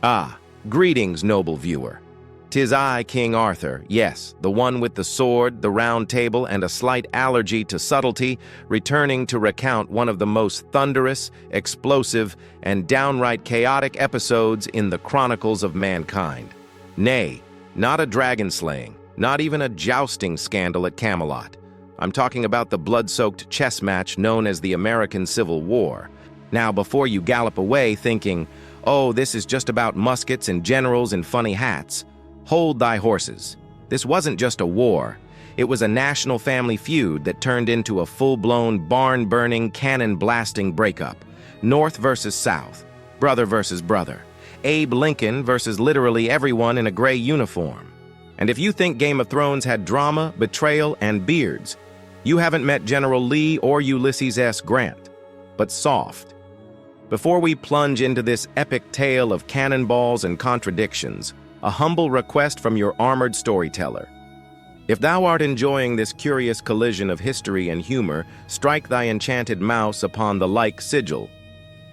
Ah, greetings, noble viewer. 'Tis I, King Arthur, yes, the one with the sword, the round table, and a slight allergy to subtlety, returning to recount one of the most thunderous, explosive, and downright chaotic episodes in the chronicles of mankind. Nay, not a dragon slaying, not even a jousting scandal at Camelot. I'm talking about the blood-soaked chess match known as the American Civil War. Now, before you gallop away thinking, oh, this is just about muskets and generals in funny hats, hold thy horses. This wasn't just a war. It was a national family feud that turned into a full-blown, barn-burning, cannon-blasting breakup. North versus South, brother versus brother. Abe Lincoln versus literally everyone in a gray uniform. And if you think Game of Thrones had drama, betrayal, and beards, you haven't met General Lee or Ulysses S. Grant, but soft. Before we plunge into this epic tale of cannonballs and contradictions, a humble request from your armored storyteller. If thou art enjoying this curious collision of history and humor, strike thy enchanted mouse upon the like sigil.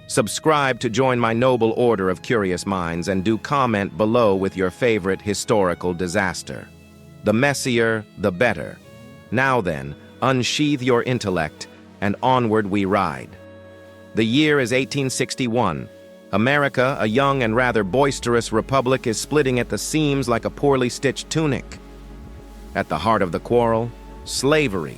Subscribe to join my noble order of curious minds and do comment below with your favorite historical disaster. The messier, the better. Now then, unsheathe your intellect, and onward we ride. The year is 1861. America, a young and rather boisterous republic, is splitting at the seams like a poorly stitched tunic. At the heart of the quarrel, slavery,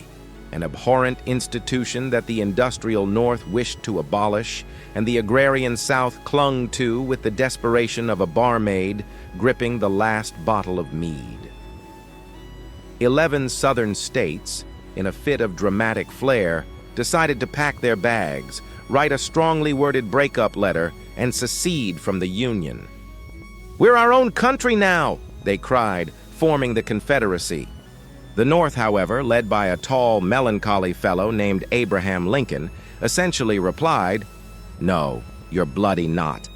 an abhorrent institution that the industrial North wished to abolish, and the agrarian South clung to with the desperation of a barmaid gripping the last bottle of mead. 11 southern states, in a fit of dramatic flair, decided to pack their bags, write a strongly worded breakup letter, and secede from the Union. "We're our own country now," they cried, forming the Confederacy. The North, however, led by a tall, melancholy fellow named Abraham Lincoln, essentially replied, "No, you're bloody not."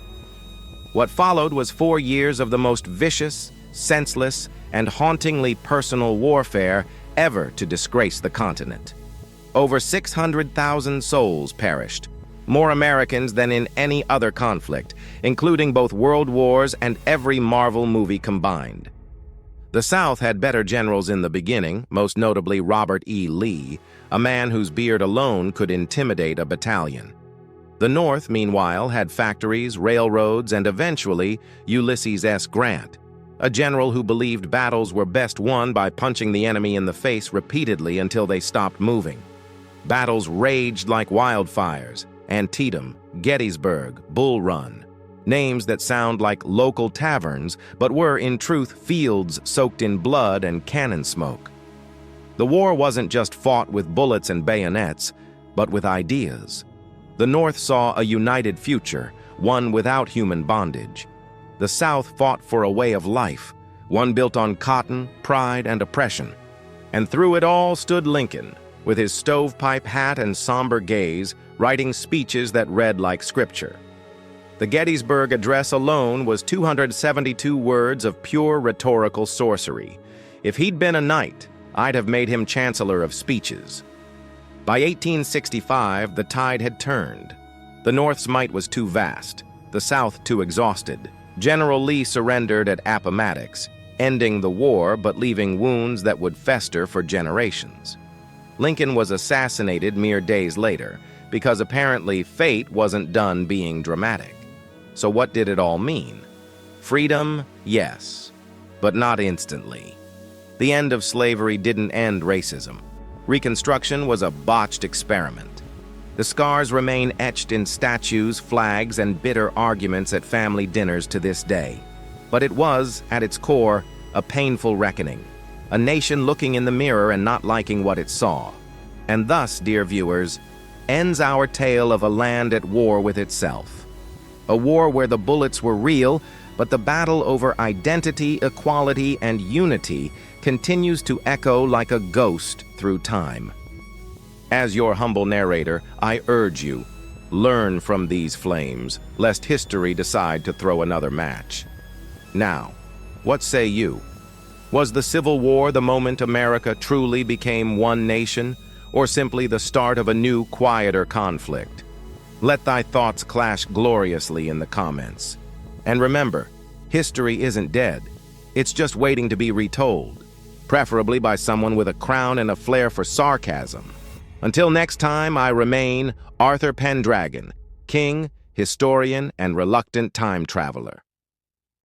What followed was 4 years of the most vicious, senseless, and hauntingly personal warfare ever to disgrace the continent. Over 600,000 souls perished, more Americans than in any other conflict, including both world wars and every Marvel movie combined. The South had better generals in the beginning, most notably Robert E. Lee, a man whose beard alone could intimidate a battalion. The North, meanwhile, had factories, railroads, and eventually Ulysses S. Grant, a general who believed battles were best won by punching the enemy in the face repeatedly until they stopped moving. Battles raged like wildfires. Antietam, Gettysburg, Bull Run. Names that sound like local taverns, but were in truth fields soaked in blood and cannon smoke. The war wasn't just fought with bullets and bayonets, but with ideas. The North saw a united future, one without human bondage. The South fought for a way of life, one built on cotton, pride, and oppression. And through it all stood Lincoln, with his stovepipe hat and somber gaze, writing speeches that read like scripture. The Gettysburg Address alone was 272 words of pure rhetorical sorcery. If he'd been a knight, I'd have made him Chancellor of Speeches. By 1865, the tide had turned. The North's might was too vast, the South too exhausted. General Lee surrendered at Appomattox, ending the war but leaving wounds that would fester for generations. Lincoln was assassinated mere days later, because apparently fate wasn't done being dramatic. So what did it all mean? Freedom, yes, but not instantly. The end of slavery didn't end racism. Reconstruction was a botched experiment. The scars remain etched in statues, flags, and bitter arguments at family dinners to this day. But it was, at its core, a painful reckoning. A nation looking in the mirror and not liking what it saw. And thus, dear viewers, ends our tale of a land at war with itself. A war where the bullets were real, but the battle over identity, equality, and unity continues to echo like a ghost through time. As your humble narrator, I urge you, learn from these flames, lest history decide to throw another match. Now, what say you? Was the Civil War the moment America truly became one nation, or simply the start of a new, quieter conflict? Let thy thoughts clash gloriously in the comments. And remember, history isn't dead. It's just waiting to be retold, preferably by someone with a crown and a flair for sarcasm. Until next time, I remain Arthur Pendragon, king, historian, and reluctant time traveler.